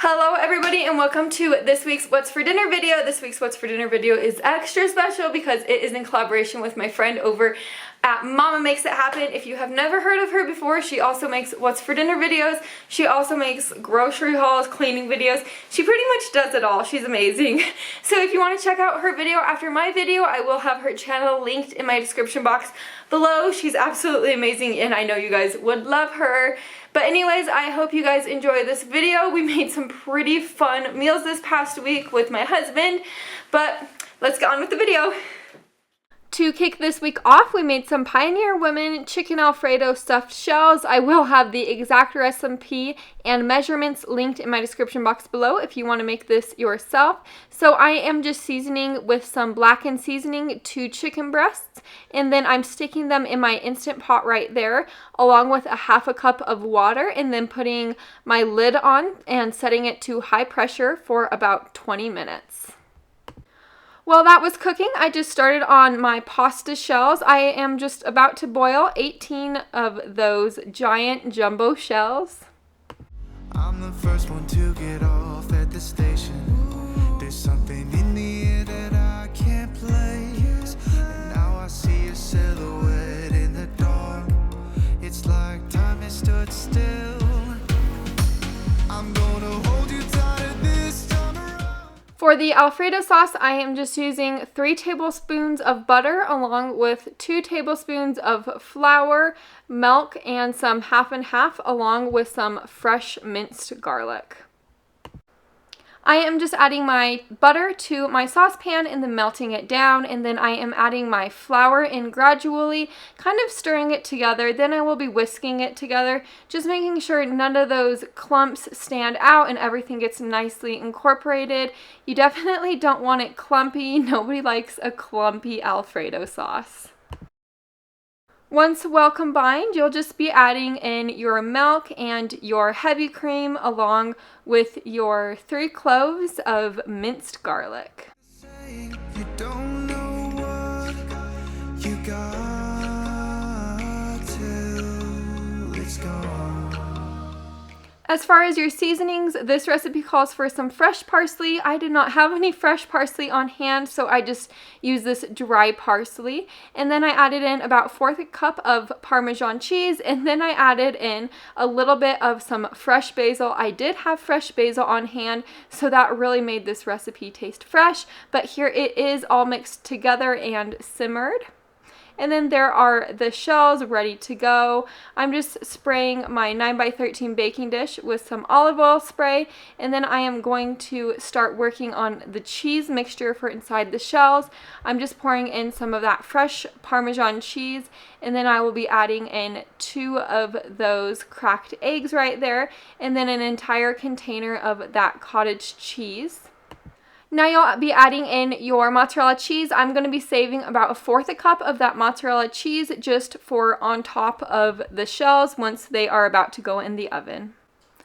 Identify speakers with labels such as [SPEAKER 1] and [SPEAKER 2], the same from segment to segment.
[SPEAKER 1] Hello everybody and welcome to this week's What's for Dinner video. This week's What's for Dinner video is extra special because it is in collaboration with my friend over at Mama Makes It Happen. If you have never heard of her before, she also makes What's for Dinner videos. She also makes grocery hauls, cleaning videos. She pretty much does it all. She's amazing. So if you want to check out her video after my video, I will have her channel linked in my description box below. She's absolutely amazing and I know you guys would love her. But anyways, I hope you guys enjoy this video. We made some pretty fun meals this past week with my husband, but let's get on with the video. To kick this week off, we made some Pioneer Women chicken Alfredo stuffed shells. I will have the exact recipe and measurements linked in my description box below if you want to make this yourself. So I am just seasoning with some blackened seasoning 2 chicken breasts, and then I'm sticking them in my Instant Pot right there along with a half a cup of water, and then putting my lid on and setting it to high pressure for about 20 minutes. While that was cooking, I just started on my pasta shells. I am just about to boil 18 of those giant jumbo shells.
[SPEAKER 2] I'm the first one to get off at the station. There's something in the air that I can't place. And now I see a silhouette in the dark. It's like time has stood still. I'm gonna hold you tighter this time around.
[SPEAKER 1] For the Alfredo sauce, I am just using 3 tablespoons of butter along with 2 tablespoons of flour, milk, and some half and half along with some fresh minced garlic. I am just adding my butter to my saucepan and then melting it down, and then I am adding my flour in gradually, kind of stirring it together. Then I will be whisking it together, just making sure none of those clumps stand out and everything gets nicely incorporated. You definitely don't want it clumpy. Nobody likes a clumpy Alfredo sauce. Once well combined, you'll just be adding in your milk and your heavy cream along with your 3 cloves of minced garlic.
[SPEAKER 2] You don't know what you got till it's gone.
[SPEAKER 1] As far as your seasonings, this recipe calls for some fresh parsley. I did not have any fresh parsley on hand, so I just used this dry parsley. And then I added in about 1/4 cup of Parmesan cheese, and then I added in a little bit of some fresh basil. I did have fresh basil on hand, so that really made this recipe taste fresh. But here it is all mixed together and simmered. And then there are the shells ready to go. I'm just spraying my 9x13 baking dish with some olive oil spray, and then I am going to start working on the cheese mixture for inside the shells. I'm just pouring in some of that fresh Parmesan cheese, and then I will be adding in 2 of those cracked eggs right there, and then an entire container of that cottage cheese. Now you'll be adding in your mozzarella cheese. I'm going to be saving about 1/4 cup of that mozzarella cheese just for on top of the shells once they are about to go in the oven.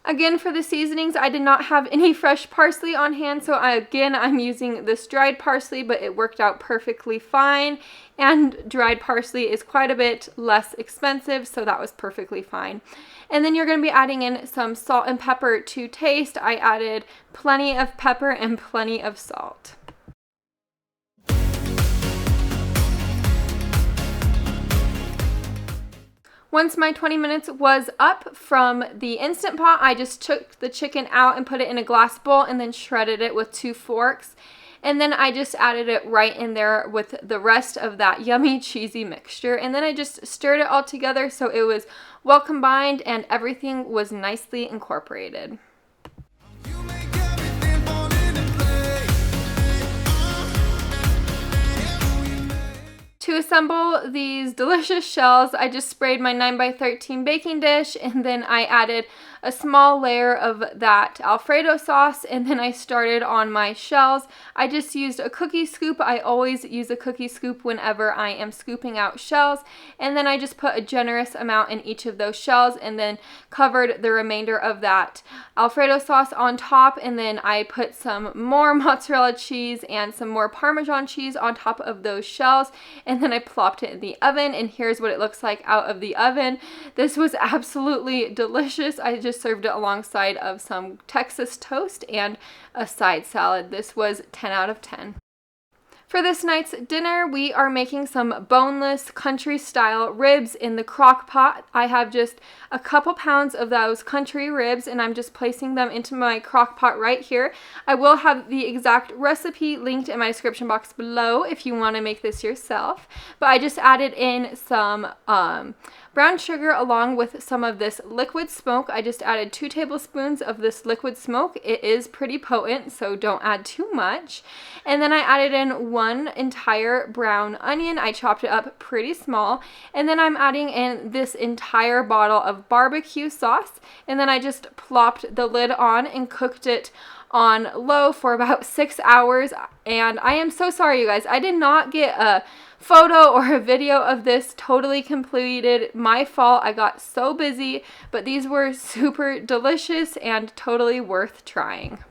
[SPEAKER 1] Again, for the seasonings, I did not have any fresh parsley on hand, so I'm using this dried parsley, but it worked out perfectly fine. And dried parsley is quite a bit less expensive, so that was perfectly fine. And then you're going to be adding in some salt and pepper to taste. I added plenty of pepper and plenty of salt. Once my 20 minutes was up from the Instant Pot, I just took the chicken out and put it in a glass bowl and then shredded it with 2 forks. And then I just added it right in there with the rest of that yummy cheesy mixture. And then I just stirred it all together so it was well combined and everything was nicely incorporated. To assemble these delicious shells, I just sprayed my 9x13 baking dish, and then I added a small layer of that Alfredo sauce, and then I started on my shells. I just used a cookie scoop. I always use a cookie scoop whenever I am scooping out shells, and then I just put a generous amount in each of those shells and then covered the remainder of that Alfredo sauce on top, and then I put some more mozzarella cheese and some more Parmesan cheese on top of those shells, and then I plopped it in the oven, and here's what it looks like out of the oven. This was absolutely delicious. I just just served it alongside of some Texas toast and a side salad. This was 10 out of 10. For this night's dinner, we are making some boneless country-style ribs in the crock pot. I have just a couple pounds of those country ribs, and I'm just placing them into my crock pot right here. I will have the exact recipe linked in my description box below if you want to make this yourself. But I just added in some brown sugar along with some of this liquid smoke. I just added 2 tablespoons of this liquid smoke. It is pretty potent, so don't add too much. And then I added in 1 entire brown onion. I chopped it up pretty small. And then I'm adding in this entire bottle of barbecue sauce. And then I just plopped the lid on and cooked it on low for about 6 hours. And I am so sorry, you guys. I did not get a photo or a video of this totally completed. My fault. I got so busy, but these were super delicious and totally worth trying.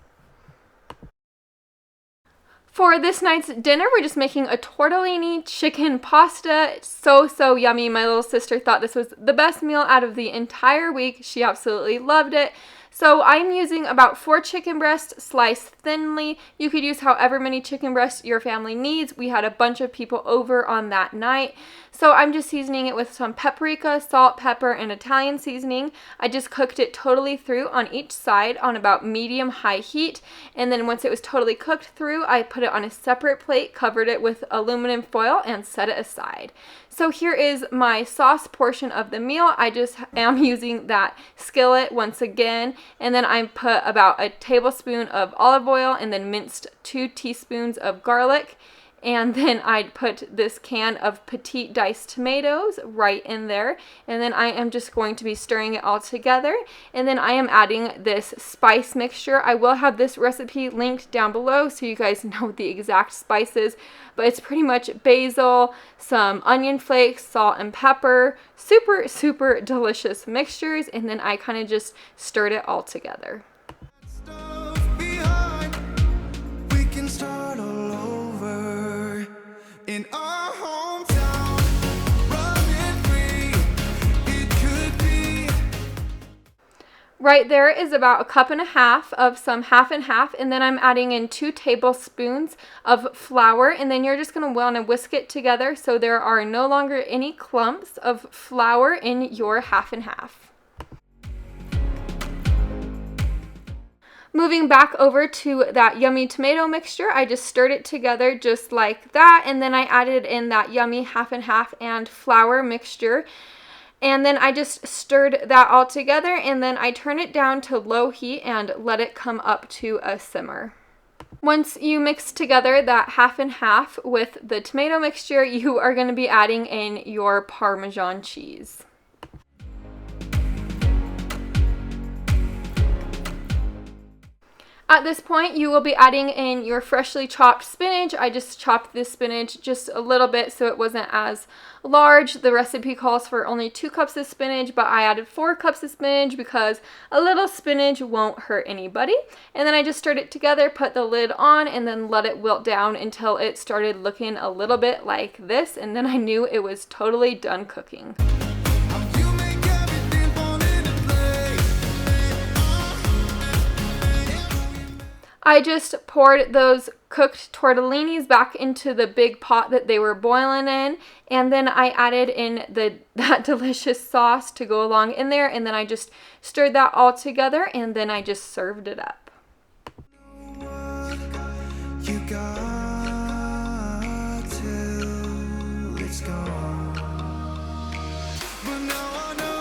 [SPEAKER 1] For this night's dinner, we're just making a tortellini chicken pasta. It's so yummy. My little sister thought this was the best meal out of the entire week. She absolutely loved it. So I'm using about 4 chicken breasts sliced thinly. You could use however many chicken breasts your family needs. We had a bunch of people over on that night. So I'm just seasoning it with some paprika, salt, pepper, and Italian seasoning. I just cooked it totally through on each side on about medium-high heat. And then once it was totally cooked through, I put it on a separate plate, covered it with aluminum foil, and set it aside. So here is my sauce portion of the meal. I just am using that skillet once again. And then I put about a tablespoon of olive oil and then minced 2 teaspoons of garlic. And then I'd put this can of petite diced tomatoes right in there. And then I am just going to be stirring it all together. And then I am adding this spice mixture. I will have this recipe linked down below so you guys know the exact spices. But it's pretty much basil, some onion flakes, salt, and pepper. Super delicious mixtures. And then I kind of just stirred it all together.
[SPEAKER 2] In our hometown, running free, it could be.
[SPEAKER 1] Right there is about 1.5 cups of some half and half, and then I'm adding in 2 tablespoons of flour, and then you're just going to want to whisk it together so there are no longer any clumps of flour in your half and half. Moving back over to that yummy tomato mixture, I just stirred it together just like that, and then I added in that yummy half and half and flour mixture, and then I just stirred that all together, and then I turn it down to low heat and let it come up to a simmer. Once you mix together that half and half with the tomato mixture, you are going to be adding in your Parmesan cheese. At this point, you will be adding in your freshly chopped spinach. I just chopped this spinach just a little bit so it wasn't as large. The recipe calls for only 2 cups of spinach, but I added 4 cups of spinach because a little spinach won't hurt anybody. And then I just stirred it together, put the lid on, and then let it wilt down until it started looking a little bit like this. And then I knew it was totally done cooking. I just poured those cooked tortellinis back into the big pot that they were boiling in, and then I added in that delicious sauce to go along in there, and then I just stirred that all together, and then I just served it up.
[SPEAKER 2] You got till it's gone. But now I know.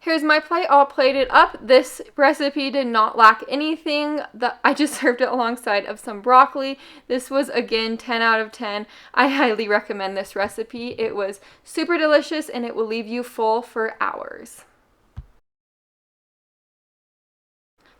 [SPEAKER 1] Here's my plate all plated up. This recipe did not lack anything. I just served it alongside of some broccoli. This was, again, 10 out of 10. I highly recommend this recipe. It was super delicious and it will leave you full for hours.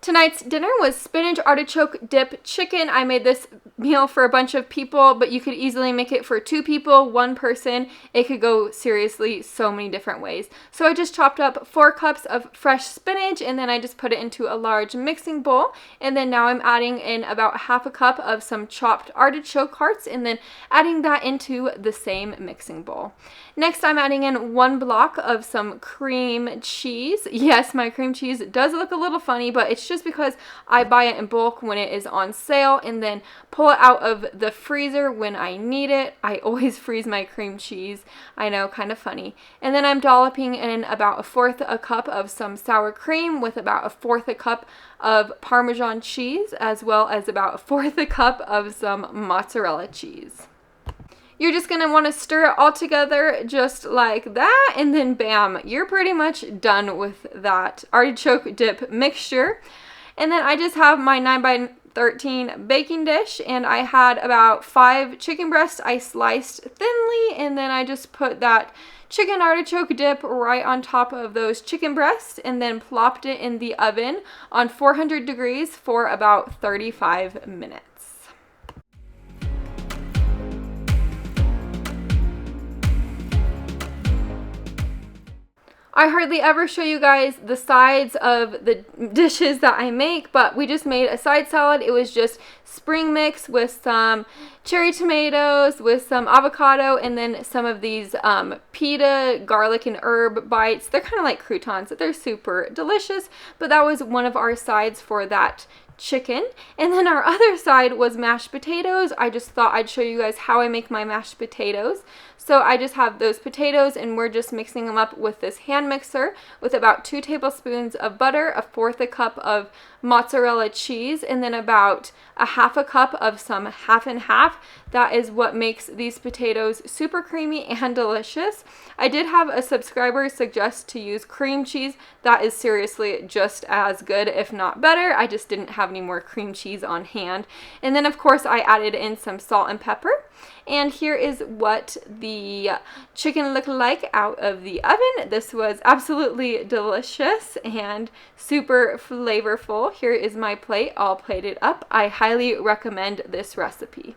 [SPEAKER 1] Tonight's dinner was spinach artichoke dip chicken. I made this meal for a bunch of people, but you could easily make it for 2 people, 1 person. It could go seriously so many different ways. So I just chopped up 4 cups of fresh spinach, and then I just put it into a large mixing bowl. And then now I'm adding in about half a cup of some chopped artichoke hearts, and then adding that into the same mixing bowl. Next, I'm adding in 1 block of some cream cheese. Yes, my cream cheese does look a little funny, but it's just because I buy it in bulk when it is on sale and then pull it out of the freezer when I need it. I always freeze my cream cheese. I know, kind of funny. And then I'm dolloping in about 1/4 a cup of some sour cream with about 1/4 a cup of Parmesan cheese, as well as about 1/4 a cup of some mozzarella cheese. You're just going to want to stir it all together just like that, and then bam, you're pretty much done with that artichoke dip mixture. And then I just have my 9x13 baking dish, and I had about 5 chicken breasts I sliced thinly, and then I just put that chicken artichoke dip right on top of those chicken breasts, and then plopped it in the oven on 400 degrees for about 35 minutes. I hardly ever show you guys the sides of the dishes that I make, but we just made a side salad. It was just spring mix with some cherry tomatoes, with some avocado, and then some of these pita garlic and herb bites. They're kind of like croutons. They're super delicious, but that was one of our sides for that chicken. And then our other side was mashed potatoes. I just thought I'd show you guys how I make my mashed potatoes. So I just have those potatoes, and we're just mixing them up with this hand mixer with about 2 tablespoons of butter, 1/4 a cup of mozzarella cheese, and then about 1/2 a cup of some half and half. That is what makes these potatoes super creamy and delicious. I did have a subscriber suggest to use cream cheese. That is seriously just as good, if not better. I just didn't have any more cream cheese on hand. And then of course I added in some salt and pepper. And here is what the chicken looked like out of the oven. This was absolutely delicious and super flavorful. Here is my plate, all plated up. I highly recommend this recipe.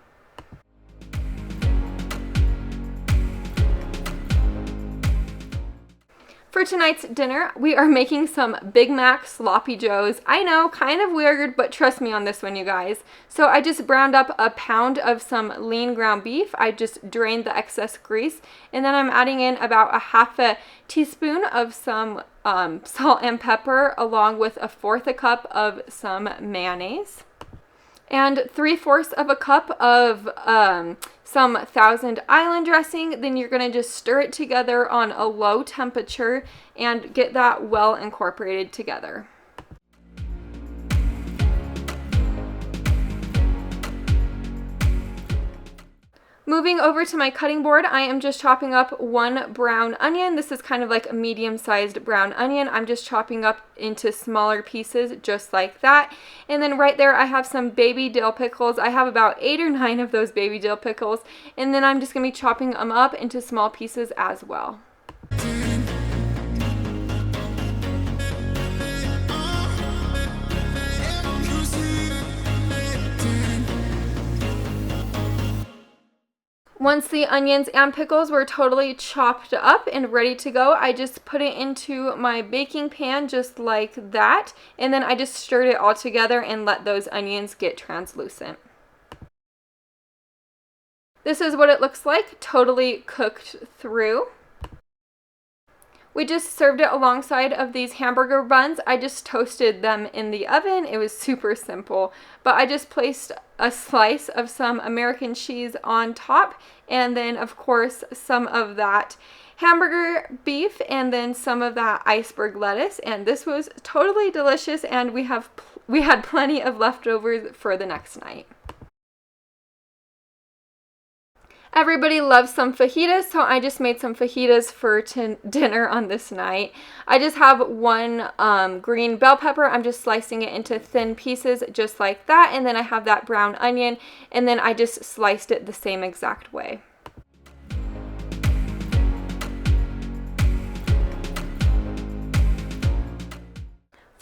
[SPEAKER 1] For tonight's dinner, we are making some Big Mac Sloppy Joes. I know, kind of weird, but trust me on this one, you guys. So I just browned up a pound of some lean ground beef. I just drained the excess grease, and then I'm adding in about 1/2 teaspoon of some salt and pepper, along with 1/4 a cup of some mayonnaise, and 3/4 of a cup of some Thousand Island dressing. Then you're going to just stir it together on a low temperature and get that well incorporated together. Moving over to my cutting board, I am just chopping up 1 brown onion. This is kind of like a medium-sized brown onion. I'm just chopping up into smaller pieces just like that. And then right there I have some baby dill pickles. I have about 8 or 9 of those baby dill pickles. And then I'm just going to be chopping them up into small pieces as well. Once the onions and pickles were totally chopped up and ready to go, I just put it into my baking pan just like that, and then I just stirred it all together and let those onions get translucent. This is what it looks like, totally cooked through. We just served it alongside of these hamburger buns. I just toasted them in the oven. It was super simple, but I just placed a slice of some American cheese on top, and then of course some of that hamburger beef, and then some of that iceberg lettuce, and this was totally delicious, and we had plenty of leftovers for the next night. Everybody loves some fajitas, so I just made some fajitas for dinner on this night. I just have 1 green bell pepper. I'm just slicing it into thin pieces just like that, and then I have that brown onion, and then I just sliced it the same exact way.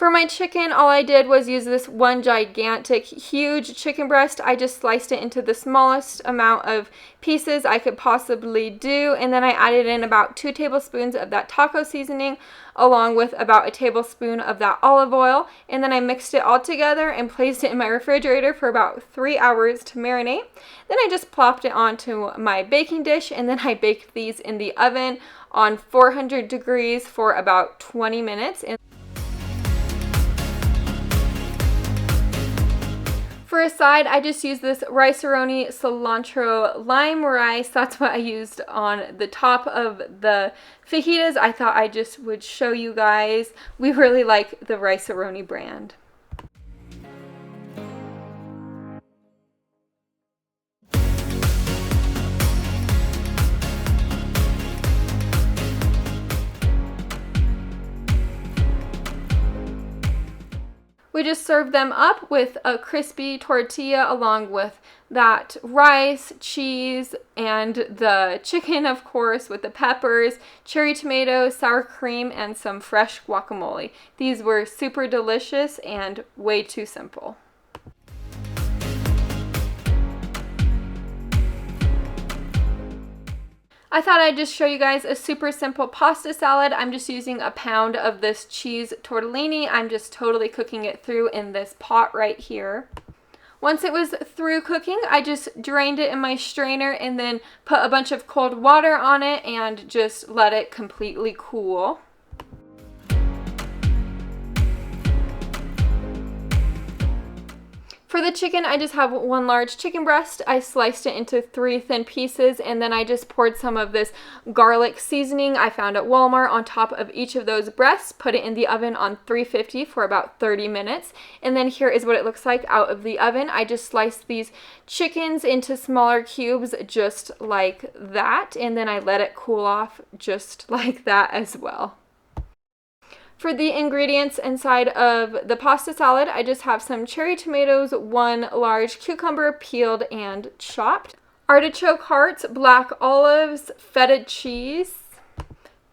[SPEAKER 1] For my chicken, all I did was use this one gigantic, huge chicken breast. I just sliced it into the smallest amount of pieces I could possibly do, and then I added in about 2 tablespoons of that taco seasoning, along with about a tablespoon of that olive oil, and then I mixed it all together and placed it in my refrigerator for about 3 hours to marinate. Then I just plopped it onto my baking dish, and then I baked these in the oven on 400 degrees for about 20 minutes. For a side, I just used this rice-a-roni cilantro lime rice. That's what I used on the top of the fajitas. I thought I just would show you guys. We really like the rice-a-roni brand. We just served them up with a crispy tortilla along with that rice, cheese, and the chicken, of course, with the peppers, cherry tomatoes, sour cream, and some fresh guacamole. These were super delicious and way too simple. I thought I'd just show you guys a super simple pasta salad. I'm just using a pound of this cheese tortellini. I'm just totally cooking it through in this pot right here. Once it was through cooking, I just drained it in my strainer and then put a bunch of cold water on it and just let it completely cool. For the chicken, I just have one large chicken breast. I sliced it into 3 thin pieces, and then I just poured some of this garlic seasoning I found at Walmart on top of each of those breasts, put it in the oven on 350 for about 30 minutes, and then here is what it looks like out of the oven. I just sliced these chickens into smaller cubes just like that, and then I let it cool off just like that as well. For the ingredients inside of the pasta salad, I just have some cherry tomatoes, 1 large cucumber peeled and chopped, artichoke hearts, black olives, feta cheese,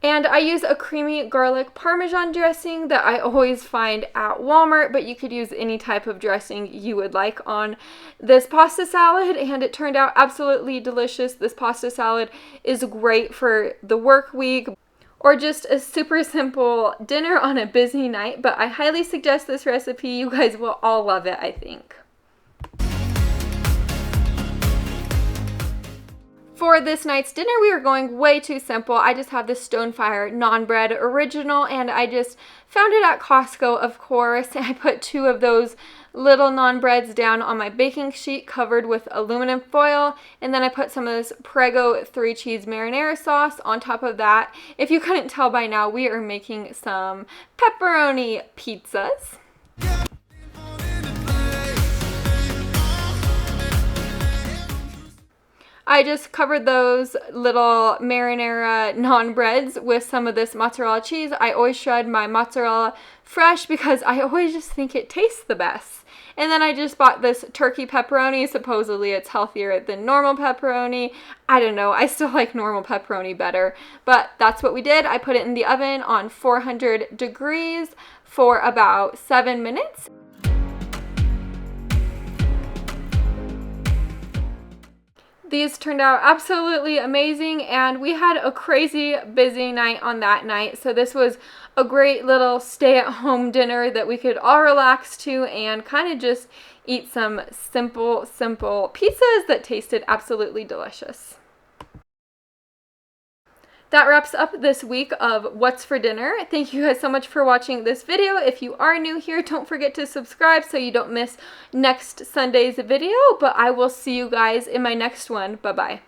[SPEAKER 1] and I use a creamy garlic parmesan dressing that I always find at Walmart, but you could use any type of dressing you would like on this pasta salad, and it turned out absolutely delicious. This pasta salad is great for the work week or just a super simple dinner on a busy night, but I highly suggest this recipe. You guys will all love it, I think. For this night's dinner, we are going way too simple. I just have this Stonefire naan bread original, and I just found it at Costco, of course. I put 2 of those little naan breads down on my baking sheet covered with aluminum foil, and then I put some of this Prego 3 cheese marinara sauce on top of that. If you couldn't tell by now, we are making some pepperoni pizzas. I just covered those little marinara naan breads with some of this mozzarella cheese. I always shred my mozzarella fresh because I always just think it tastes the best. And then I just bought this turkey pepperoni. Supposedly it's healthier than normal pepperoni. I don't know. I still like normal pepperoni better. But that's what we did. I put it in the oven on 400 degrees for about 7 minutes. These turned out absolutely amazing, and we had a crazy busy night on that night, so this was a great little stay-at-home dinner that we could all relax to and kind of just eat some simple pizzas that tasted absolutely delicious. That wraps up this week of What's for Dinner. Thank you guys so much for watching this video. If you are new here, don't forget to subscribe so you don't miss next Sunday's video, but I will see you guys in my next one. Bye-bye.